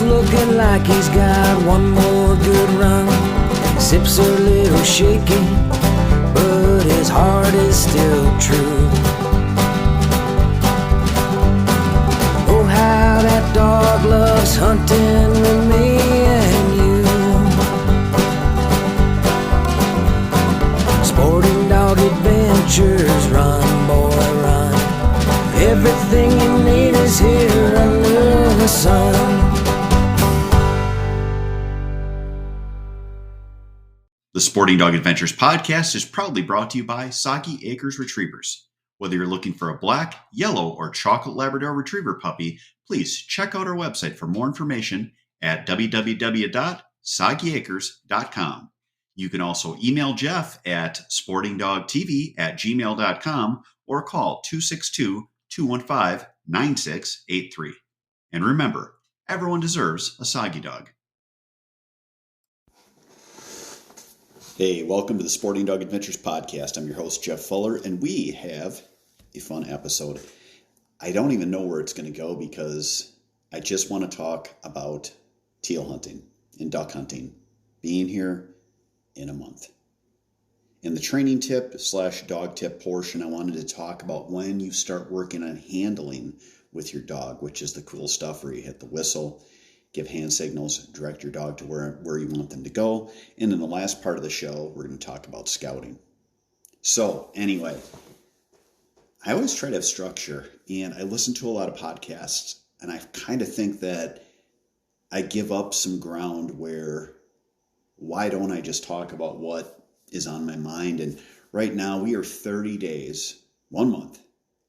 looking like he's got one more good run. Sips a little shaky, but his heart is still true. Oh, how that dog loves hunting with me and you. Sporting Dog Adventures, run, boy, run. Everything you need is here under the sun. The Sporting Dog Adventures podcast is proudly brought to you by Soggy Acres Retrievers. Whether you're looking for a black, yellow, or chocolate Labrador Retriever puppy, please check out our website for more information at www.soggyacres.com. You can also email Jeff at sportingdogtv@gmail.com or call 262-215-9683. And remember, everyone deserves a soggy dog. Hey, welcome to the Sporting Dog Adventures podcast. I'm your host, Jeff Fuller, and we have a fun episode. I don't even know where it's going to go because I just want to talk about teal hunting and duck hunting being here in a month. In the training tip / dog tip portion, I wanted to talk about when you start working on handling with your dog, which is the cool stuff where you hit the whistle, give hand signals, direct your dog to where you want them to go. And in the last part of the show, we're going to talk about scouting. So anyway, I always try to have structure, and I listen to a lot of podcasts, and I kind of think that I give up some ground where why don't I just talk about what is on my mind? And right now we are 30 days, 1 month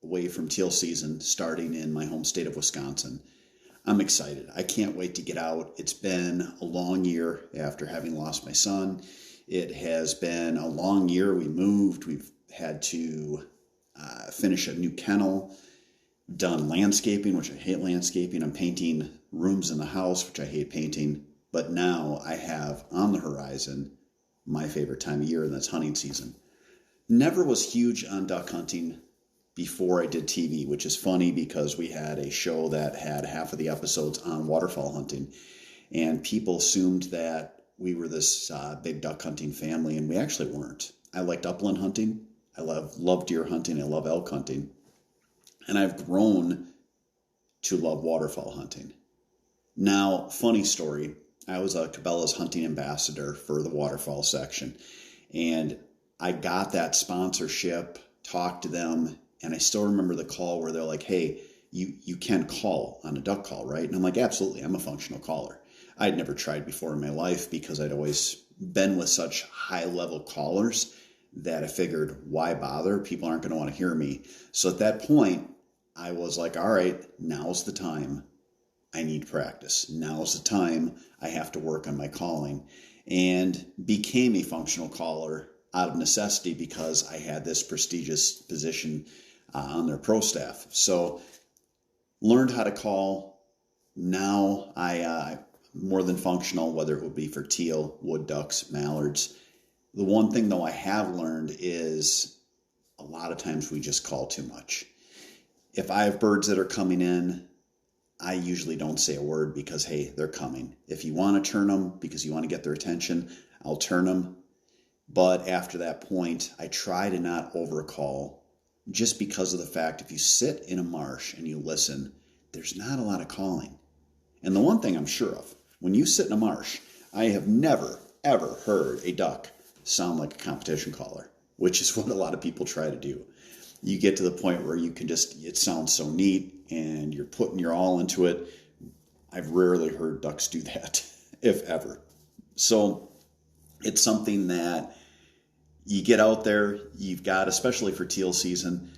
away from teal season starting in my home state of Wisconsin. I'm excited. I can't wait to get out. It's been a long year after having lost my son. It has been a long year. We moved. We've had to finish a new kennel, done landscaping, which I hate landscaping. I'm painting rooms in the house, which I hate painting. But now I have on the horizon my favorite time of year, and that's hunting season. Never was huge on duck hunting before I did TV, which is funny because we had a show that had half of the episodes on waterfowl hunting, and people assumed that we were this big duck hunting family, and we actually weren't. I liked upland hunting. I love deer hunting. I love elk hunting. And I've grown to love waterfowl hunting. Now, funny story, I was a Cabela's hunting ambassador for the waterfowl section, and I got that sponsorship, talked to them, and I still remember the call where they're like, hey, you can call on a duck call, right? And I'm like, absolutely, I'm a functional caller. I'd never tried before in my life because I'd always been with such high-level callers that I figured, why bother? People aren't going to want to hear me. So at that point, I was like, all right, now's the time. I need practice. Now's the time I have to work on my calling. And became a functional caller out of necessity because I had this prestigious position on their pro staff. So learned how to call. Now I more than functional, whether it would be for teal, wood ducks, mallards. The one thing though I have learned is a lot of times we just call too much. If I have birds that are coming in, I usually don't say a word because, hey, they're coming. If you want to turn them because you want to get their attention, I'll turn them. But after that point, I try to not overcall just because of the fact if you sit in a marsh and you listen, there's not a lot of calling. And the one thing I'm sure of, when you sit in a marsh, I have never, ever heard a duck sound like a competition caller, which is what a lot of people try to do. You get to the point where you can just, it sounds so neat and you're putting your all into it. I've rarely heard ducks do that, if ever. So it's something that you get out there, you've got, especially for teal season,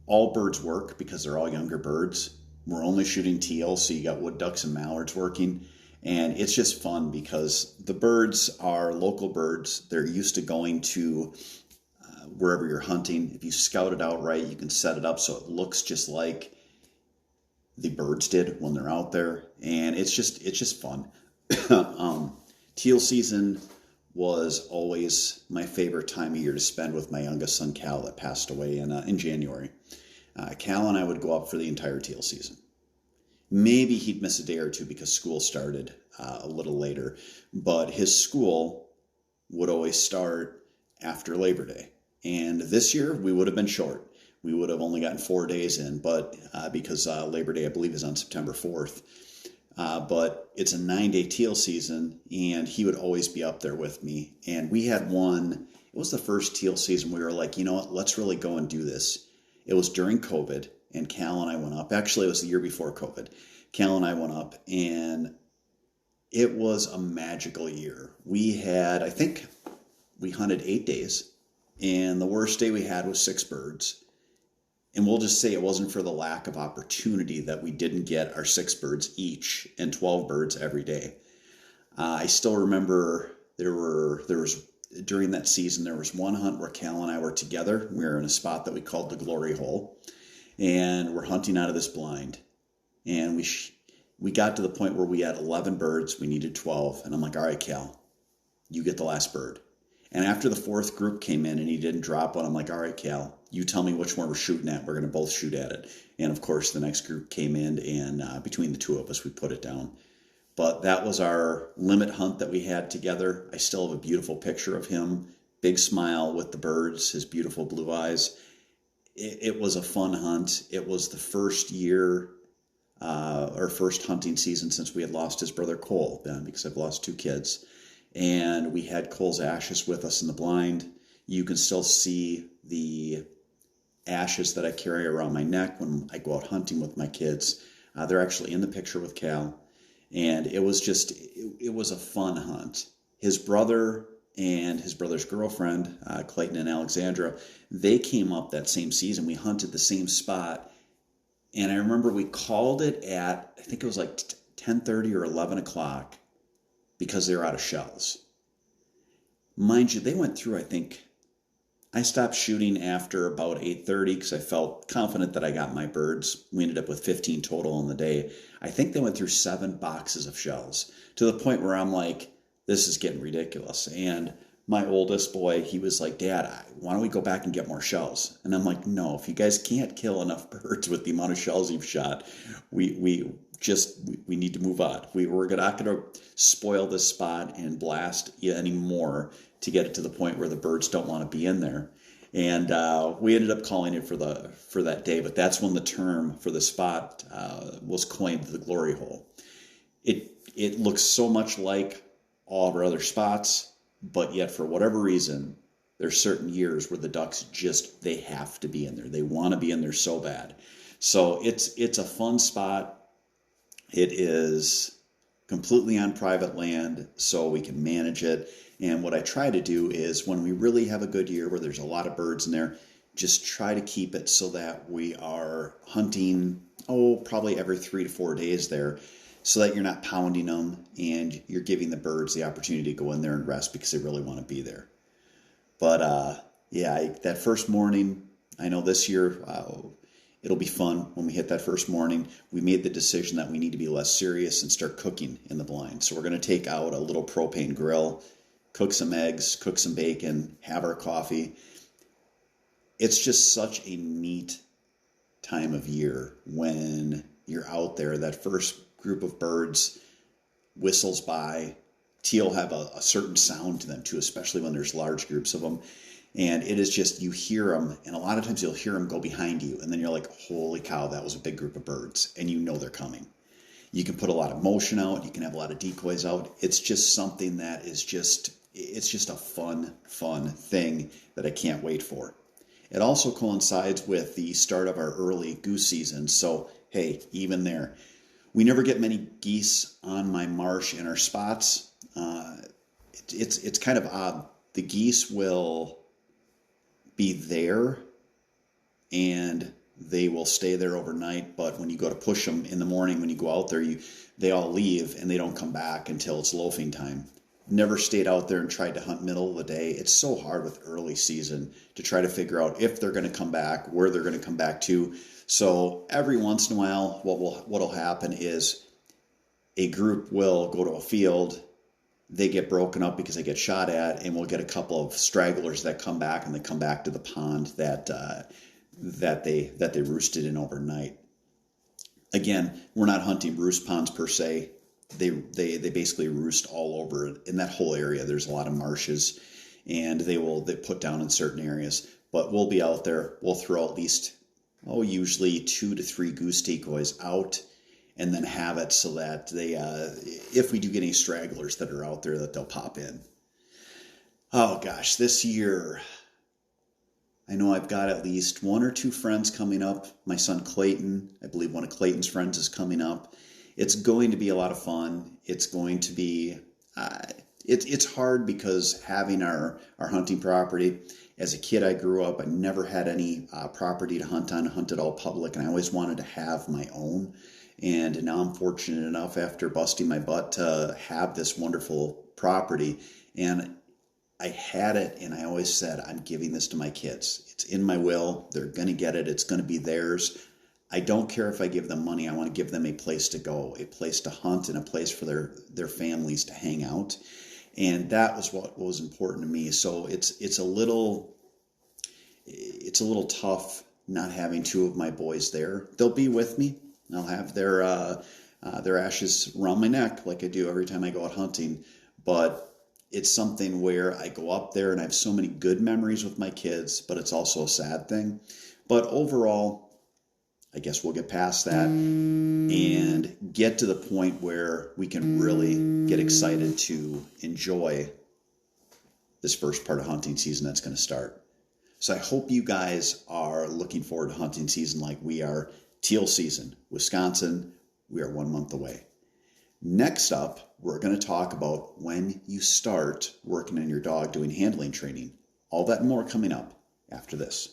all birds work because they're all younger birds. We're only shooting teal, so you got wood ducks and mallards working. And it's just fun because the birds are local birds. They're used to going to wherever you're hunting. If you scout it out right, you can set it up so it looks just like the birds did when they're out there. And it's just fun. Teal season was always my favorite time of year to spend with my youngest son, Cal, that passed away in January. Cal and I would go up for the entire teal season. Maybe he'd miss a day or two because school started a little later, but his school would always start after Labor Day. And this year we would have been short. We would have only gotten 4 days in, but because Labor Day, I believe, is on September 4th. But it's a 9-day teal season, and he would always be up there with me. And we had one, it was the first teal season. We were like, you know what, let's really go and do this. It was during COVID, and Cal and I went up. Actually, it was the year before COVID. Cal and I went up, and it was a magical year. We had, I think we hunted 8 days, and the worst day we had was 6 birds. And we'll just say it wasn't for the lack of opportunity that we didn't get our 6 birds each and 12 birds every day. I still remember there was during that season, there was one hunt where Cal and I were together. We were in a spot that we called the Glory Hole, and we're hunting out of this blind. And we got to the point where we had 11 birds. We needed 12. And I'm like, all right, Cal, you get the last bird. And after the 4th group came in and he didn't drop one, I'm like, all right, Cal, you tell me which one we're shooting at. We're going to both shoot at it. And of course, the next group came in, and between the two of us, we put it down. But that was our limit hunt that we had together. I still have a beautiful picture of him, big smile with the birds, his beautiful blue eyes. It was a fun hunt. It was the first year, or first hunting season since we had lost his brother Cole, because I've lost 2 kids. And we had Cole's ashes with us in the blind. You can still see the ashes that I carry around my neck when I go out hunting with my kids. They're actually in the picture with Cal. And it was a fun hunt. His brother and his brother's girlfriend, Clayton and Alexandra, they came up that same season. We hunted the same spot. And I remember we called it at, I think it was like 10:30 or 11 o'clock, because they were out of shells. Mind you, they went through, I stopped shooting after about 8:30 because I felt confident that I got my birds. We ended up with 15 total in the day. I think they went through 7 boxes of shells, to the point where I'm like, this is getting ridiculous. And my oldest boy, he was like, Dad, why don't we go back and get more shells? And I'm like, no, if you guys can't kill enough birds with the amount of shells you've shot, we need to move on. We're not going to spoil this spot and blast anymore to get it to the point where the birds don't want to be in there. And we ended up calling it for that day, but that's when the term for the spot was coined, the Glory Hole. It looks so much like all of our other spots, but yet for whatever reason, there's certain years where the ducks they have to be in there. They want to be in there so bad. So it's a fun spot. It is completely on private land, so we can manage it. And what I try to do is, when we really have a good year where there's a lot of birds in there, just try to keep it so that we are hunting, probably every 3 to 4 days there, so that you're not pounding them and you're giving the birds the opportunity to go in there and rest because they really want to be there. But that first morning, I know this year, it'll be fun when we hit that first morning. We made the decision that we need to be less serious and start cooking in the blind. So we're going to take out a little propane grill, cook some eggs, cook some bacon, have our coffee. It's just such a neat time of year when you're out there. That first group of birds whistles by. Teal have a certain sound to them too, especially when there's large groups of them. And it is just, you hear them, and a lot of times you'll hear them go behind you, and then you're like, holy cow, that was a big group of birds, and you know they're coming. You can put a lot of motion out, you can have a lot of decoys out. It's just something that is it's just a fun thing that I can't wait for. It also coincides with the start of our early goose season, so hey, even there. We never get many geese on my marsh in our spots. It's kind of odd. The geese will be there and they will stay there overnight, but when you go to push them in the morning, when you go out there, they all leave and they don't come back until it's loafing time. Never stayed out there and tried to hunt middle of the day. It's so hard with early season to try to figure out if they're going to come back, where they're going to come back to. So every once in a while, what'll happen is a group will go to a field, they get broken up because they get shot at, and we'll get a couple of stragglers that come back, and they come back to the pond that they roosted in overnight. Again, we're not hunting roost ponds per se. They basically roost all over in that whole area. There's a lot of marshes, and they put down in certain areas. But we'll be out there. We'll throw at least usually 2 to 3 goose decoys out, and then have it so that they, if we do get any stragglers that are out there, that they'll pop in. Oh gosh, this year, I know I've got at least 1 or 2 friends coming up. My son Clayton, I believe one of Clayton's friends is coming up. It's going to be a lot of fun. It's going to be, it's hard because having our hunting property, as a kid I grew up, I never had any property to hunt on. I hunted all public, and I always wanted to have my own. And now I'm fortunate enough, after busting my butt, to have this wonderful property. And I had it, and I always said, I'm giving this to my kids. It's in my will. They're going to get it. It's going to be theirs. I don't care if I give them money. I want to give them a place to go, a place to hunt, and a place for their families to hang out. And that was what was important to me. So it's a little tough not having 2 of my boys there. They'll be with me. I'll have their ashes around my neck like I do every time I go out hunting. But it's something where I go up there and I have so many good memories with my kids, but it's also a sad thing. But overall, I guess we'll get past that and get to the point where we can really get excited to enjoy this first part of hunting season that's going to start. So I hope you guys are looking forward to hunting season like we are. Teal season, Wisconsin, we are 1 month away. Next up, we're going to talk about when you start working on your dog doing handling training. All that and more coming up after this.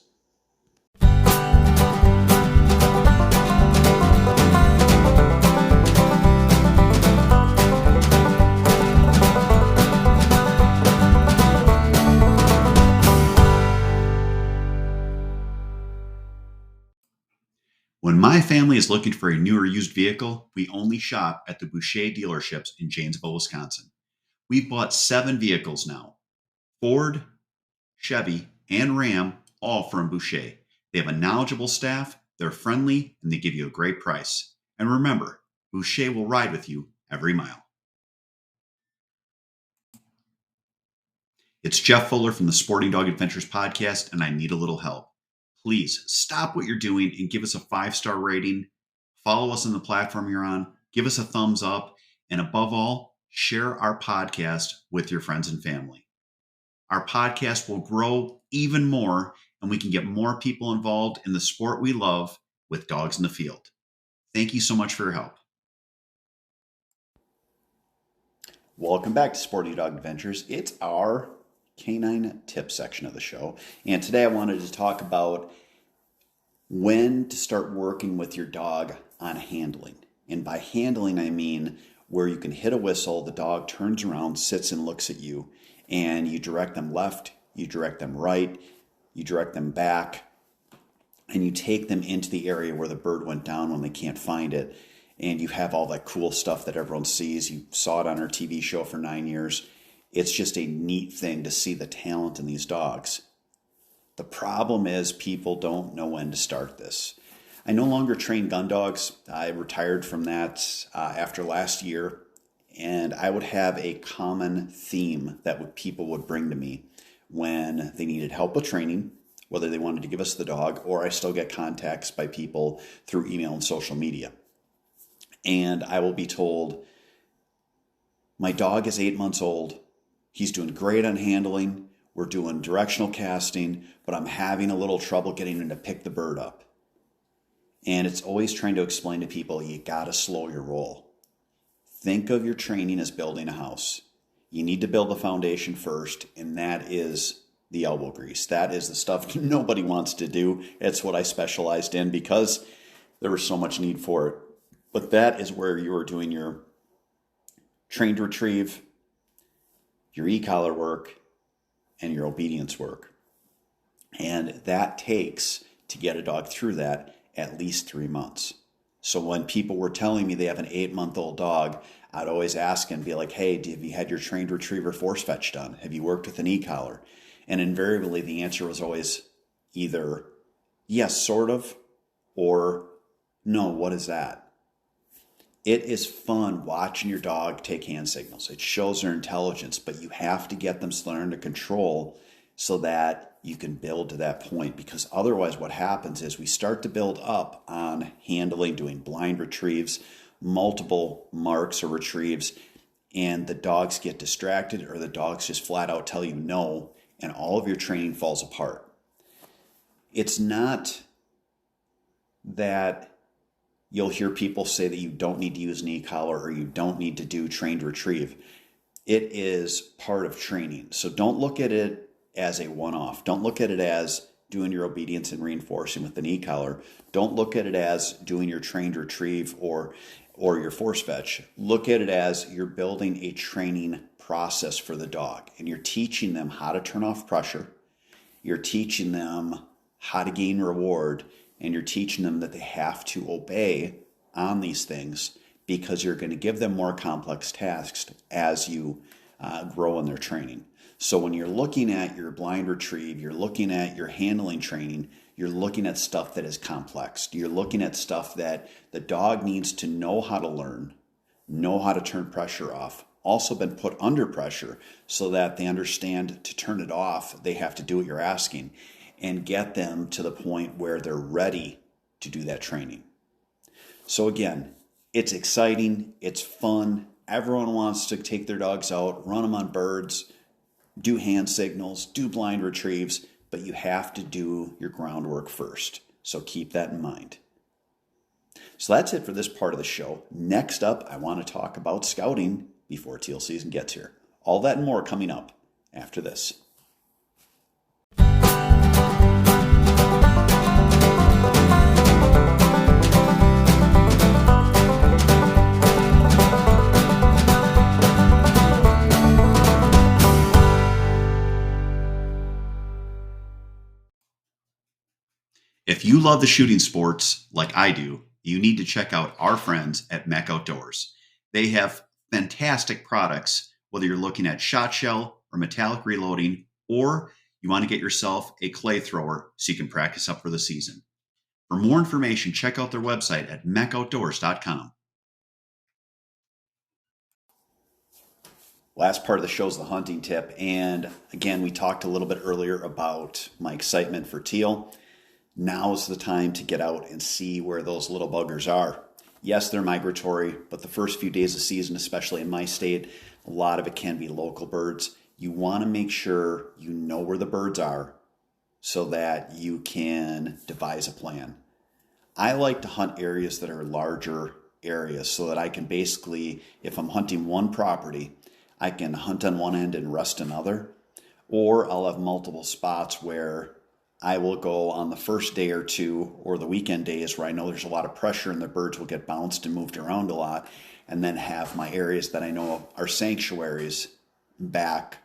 When my family is looking for a new or used vehicle, we only shop at the Boucher dealerships in Janesville, Wisconsin. We've bought 7 vehicles now. Ford, Chevy, and Ram, all from Boucher. They have a knowledgeable staff, they're friendly, and they give you a great price. And remember, Boucher will ride with you every mile. It's Jeff Fuller from the Sporting Dog Adventures podcast, and I need a little help. Please stop what you're doing and give us a 5-star rating. Follow us on the platform you're on. Give us a thumbs up. And above all, share our podcast with your friends and family. Our podcast will grow even more, and we can get more people involved in the sport we love with dogs in the field. Thank you so much for your help. Welcome back to Sporting Dog Adventures. It's our canine tip section of the show. And today I wanted to talk about when to start working with your dog on handling. And by handling, I mean where you can hit a whistle, the dog turns around, sits and looks at you, and you direct them left, you direct them right, you direct them back, and you take them into the area where the bird went down when they can't find it. And you have all that cool stuff that everyone sees. You saw it on our TV show for 9 years. It's just a neat thing to see the talent in these dogs. The problem is people don't know when to start this. I no longer train gun dogs. I retired from that after last year, and I would have a common theme that people would bring to me when they needed help with training, whether they wanted to give us the dog, or I still get contacts by people through email and social media. And I will be told, my dog is 8 months old. He's doing great on handling. We're doing directional casting, but I'm having a little trouble getting him to pick the bird up. And it's always trying to explain to people, you got to slow your roll. Think of your training as building a house. You need to build the foundation first, and that is the elbow grease. That is the stuff nobody wants to do. It's what I specialized in because there was so much need for it. But that is where you are doing your trained retrieve, your e-collar work, and your obedience work. And that takes, to get a dog through that, at least 3 months. So when people were telling me they have an 8-month-old dog, I'd always ask and be like, hey, have you had your trained retriever force fetch done? Have you worked with an e-collar? And invariably the answer was always either yes, sort of, or no, what is that? It is fun watching your dog take hand signals. It shows their intelligence, but you have to get them under control so that you can build to that point, because otherwise what happens is we start to build up on handling, doing blind retrieves, multiple marks or retrieves, and the dogs get distracted or the dogs just flat out tell you no, and all of your training falls apart. It's not that you'll hear people say that you don't need to use an e-collar or you don't need to do trained retrieve. It is part of training. So don't look at it as a one-off. Don't look at it as doing your obedience and reinforcing with an e-collar. Don't look at it as doing your trained retrieve or your force fetch. Look at it as you're building a training process for the dog, and you're teaching them how to turn off pressure. You're teaching them how to gain reward, and you're teaching them that they have to obey on these things, because you're going to give them more complex tasks as you grow in their training. So when you're looking at your blind retrieve, you're looking at your handling training, you're looking at stuff that is complex. You're looking at stuff that the dog needs to know how to learn, know how to turn pressure off, also been put under pressure so that they understand to turn it off, they have to do what you're asking, and get them to the point where they're ready to do that training. So again, it's exciting, it's fun. Everyone wants to take their dogs out, run them on birds, do hand signals, do blind retrieves, but you have to do your groundwork first. So keep that in mind. So that's it for this part of the show. Next up, I want to talk about scouting before teal season gets here. All that and more coming up after this. If you love the shooting sports like I do, you need to check out our friends at Mech Outdoors. They have fantastic products, whether you're looking at shot shell or metallic reloading, or you want to get yourself a clay thrower so you can practice up for the season. For more information, check out their website at mechoutdoors.com. Last part of the show is the hunting tip. And again, we talked a little bit earlier about my excitement for teal. Now's the time to get out and see where those little buggers are. Yes, they're migratory, but the first few days of season, especially in my state, a lot of it can be local birds. You want to make sure you know where the birds are so that you can devise a plan. I like to hunt areas that are larger areas so that I can basically, if I'm hunting one property, I can hunt on one end and rest another, or I'll have multiple spots where I will go on the first day or two or the weekend days where I know there's a lot of pressure and the birds will get bounced and moved around a lot, and then have my areas that I know are sanctuaries back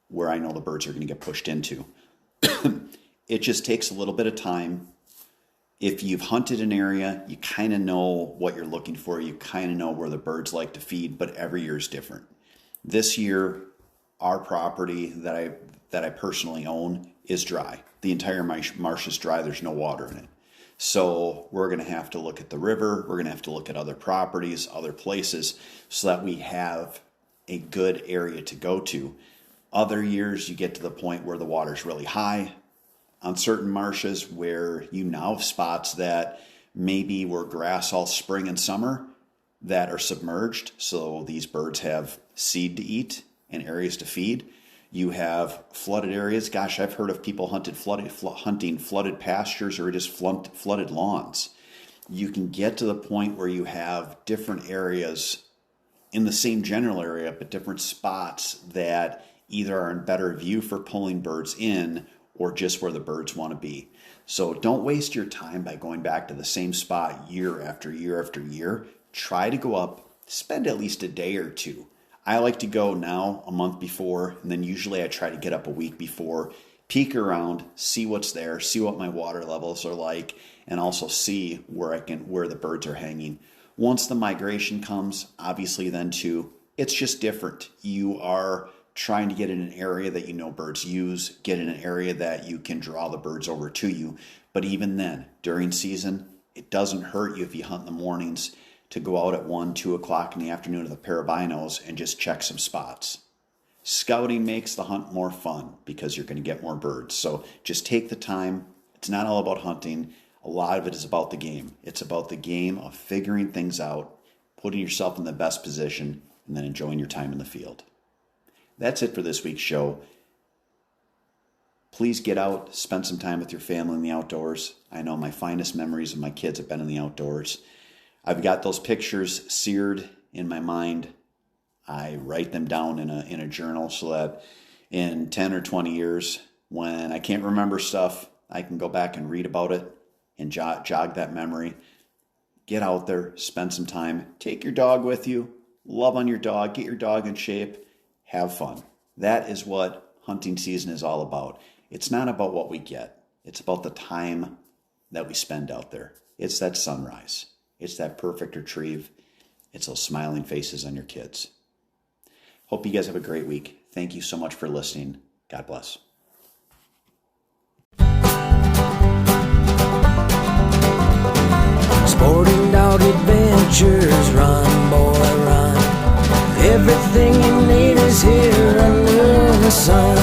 where I know the birds are going to get pushed into. It just takes a little bit of time. If you've hunted an area, you kind of know what you're looking for. You kind of know where the birds like to feed, but every year is different. This year, our property that I personally own is dry. The entire marsh is dry. There's no water in it. So we're going to have to look at the river. We're going to have to look at other properties, other places, so that we have a good area to go to. Other years, you get to the point where the water's really high. On certain marshes where you now have spots that maybe were grass all spring and summer that are submerged, so these birds have seed to eat and areas to feed. You have flooded areas. Gosh, I've heard of people hunting flooded pastures or just flooded lawns. You can get to the point where you have different areas in the same general area, but different spots that either are in better view for pulling birds in or just where the birds want to be. So don't waste your time by going back to the same spot year after year after year. Try to go up, spend at least a day or two. I like to go now a month before, and then usually I try to get up a week before, peek around, see what's there, see what my water levels are like, and also see where the birds are hanging. Once the migration comes, obviously then too, it's just different. You are trying to get in an area that you know birds use, get in an area that you can draw the birds over to you. But even then, during season, it doesn't hurt you if you hunt in the mornings. to go out at 1, 2 o'clock in the afternoon with a pair of binos and just check some spots. Scouting makes the hunt more fun because you're going to get more birds. So just take the time. It's not all about hunting. A lot of it is about the game. It's about the game of figuring things out, putting yourself in the best position, and then enjoying your time in the field. That's it for this week's show. Please get out, spend some time with your family in the outdoors. I know my finest memories of my kids have been in the outdoors. I've got those pictures seared in my mind. I write them down in a journal so that in 10 or 20 years, when I can't remember stuff, I can go back and read about it and jog that memory. Get out there, spend some time, take your dog with you, love on your dog, get your dog in shape, have fun. That is what hunting season is all about. It's not about what we get. It's about the time that we spend out there. It's that sunrise. It's that perfect retrieve. It's those smiling faces on your kids. Hope you guys have a great week. Thank you so much for listening. God bless. Sporting Dog Adventures, run, boy, run. Everything you need is here under the sun.